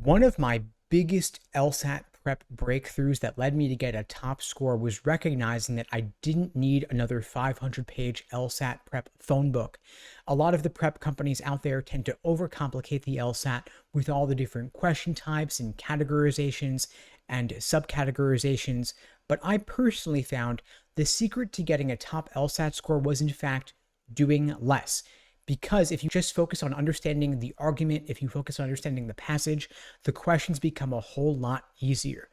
One of my biggest LSAT prep breakthroughs that led me to get a top score was recognizing that I didn't need another 500-page LSAT prep phone book. A lot of the prep companies out there tend to overcomplicate the LSAT with all the different question types and categorizations and subcategorizations, but I personally found the secret to getting a top LSAT score was in fact doing less. Because if you just focus on understanding the argument, if you focus on understanding the passage, the questions become a whole lot easier.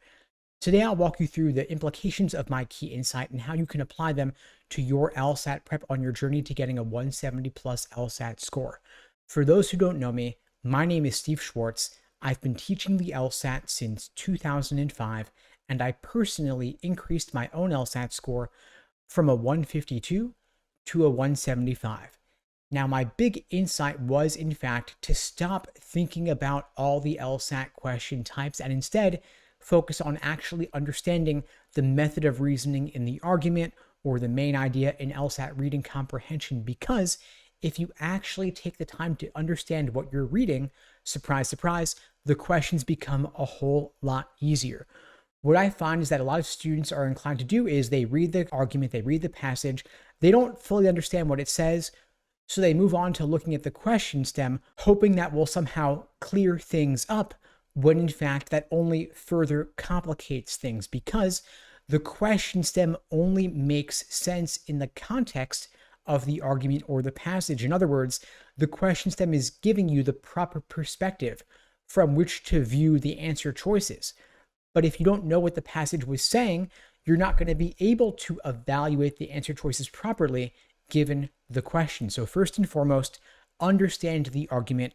Today, I'll walk you through the implications of my key insight and how you can apply them to your LSAT prep on your journey to getting a 170 plus LSAT score. For those who don't know me, my name is Steve Schwartz. I've been teaching the LSAT since 2005, and I personally increased my own LSAT score from a 152 to a 175. Now, my big insight was, in fact, to stop thinking about all the LSAT question types and instead focus on actually understanding the method of reasoning in the argument or the main idea in LSAT reading comprehension. Because if you actually take the time to understand what you're reading, surprise, surprise, the questions become a whole lot easier. What I find is that a lot of students are inclined to do is they read the argument, they read the passage, they don't fully understand what it says, so they move on to looking at the question stem, hoping that will somehow clear things up, when in fact that only further complicates things, because the question stem only makes sense in the context of the argument or the passage. In other words, the question stem is giving you the proper perspective from which to view the answer choices. But if you don't know what the passage was saying, you're not going to be able to evaluate the answer choices properly given the question. So first and foremost, understand the argument,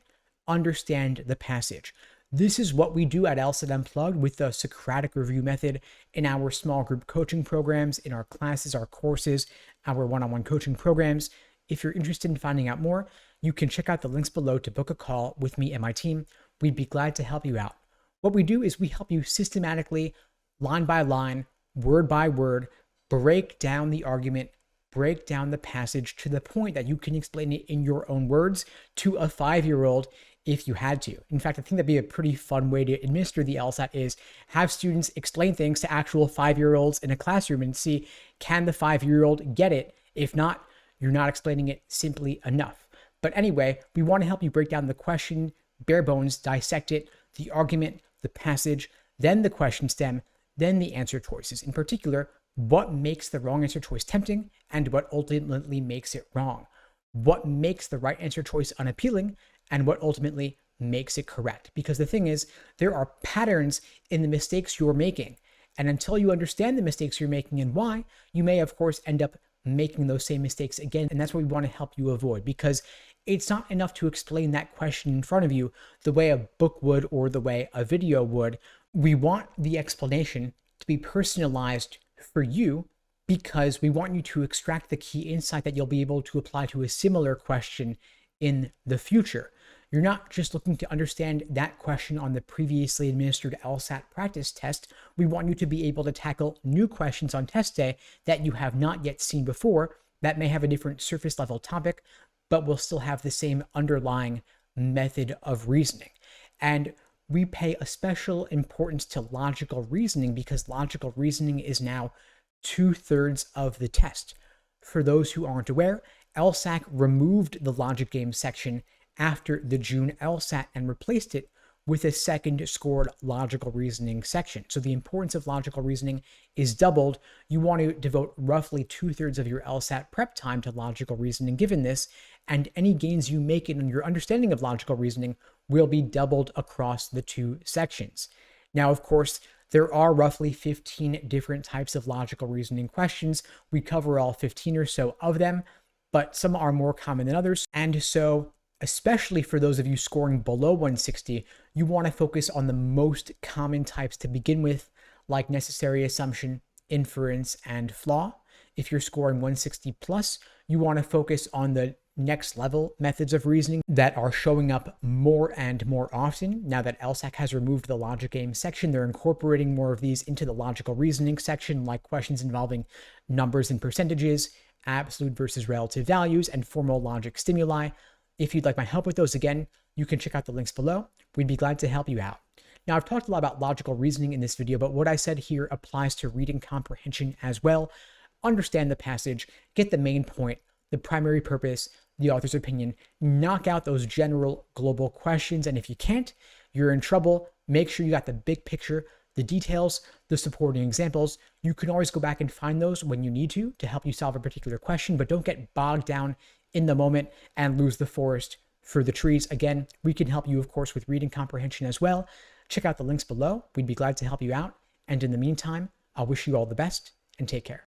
understand the passage. This is what we do at LSAT Unplugged with the Socratic review method in our small group coaching programs, in our classes, our courses, our one-on-one coaching programs. If you're interested in finding out more, you can check out the links below to book a call with me and my team. We'd be glad to help you out. What we do is we help you systematically, line by line, word by word, break down the argument, break down the passage to the point that you can explain it in your own words to a 5-year-old if you had to. In fact, I think that'd be a pretty fun way to administer the LSAT is have students explain things to actual 5-year-olds in a classroom and see, can the 5-year-old get it? If not, you're not explaining it simply enough. But anyway, we want to help you break down the question, bare bones, dissect it, the argument, the passage, then the question stem, then the answer choices. In particular, what makes the wrong answer choice tempting and what ultimately makes it wrong. What makes the right answer choice unappealing and what ultimately makes it correct. Because the thing is, there are patterns in the mistakes you're making. And until you understand the mistakes you're making and why, you may, of course, end up making those same mistakes again. And that's what we want to help you avoid, because it's not enough to explain that question in front of you the way a book would or the way a video would. We want the explanation to be personalized for you because we want you to extract the key insight that you'll be able to apply to a similar question in the future. You're not just looking to understand that question on the previously administered LSAT practice test. We want you to be able to tackle new questions on test day that you have not yet seen before, that may have a different surface level topic, but will still have the same underlying method of reasoning. And we pay a special importance to logical reasoning because logical reasoning is now 2/3 of the test. For those who aren't aware, LSAC removed the logic game section after the June LSAT and replaced it with a second scored logical reasoning section. So the importance of logical reasoning is doubled. You want to devote roughly 2/3 of your LSAT prep time to logical reasoning given this, and any gains you make in your understanding of logical reasoning will be doubled across the two sections. Now, of course, there are roughly 15 different types of logical reasoning questions. We cover all 15 or so of them, but some are more common than others. And so, especially for those of you scoring below 160, you want to focus on the most common types to begin with, like necessary assumption, inference, and flaw. If you're scoring 160 plus, you want to focus on the next level methods of reasoning that are showing up more and more often. Now that LSAC has removed the logic game section, they're incorporating more of these into the logical reasoning section, like questions involving numbers and percentages, absolute versus relative values, and formal logic stimuli. If you'd like my help with those, again, you can check out the links below. We'd be glad to help you out. Now, I've talked a lot about logical reasoning in this video, but what I said here applies to reading comprehension as well. Understand the passage, get the main point, the primary purpose, the author's opinion, knock out those general global questions. And if you can't, you're in trouble. Make sure you got the big picture, the details, the supporting examples. You can always go back and find those when you need to help you solve a particular question, but don't get bogged down in the moment and lose the forest for the trees. Again, we can help you, of course, with reading comprehension as well. Check out the links below. We'd be glad to help you out. And in the meantime, I'll wish you all the best and take care.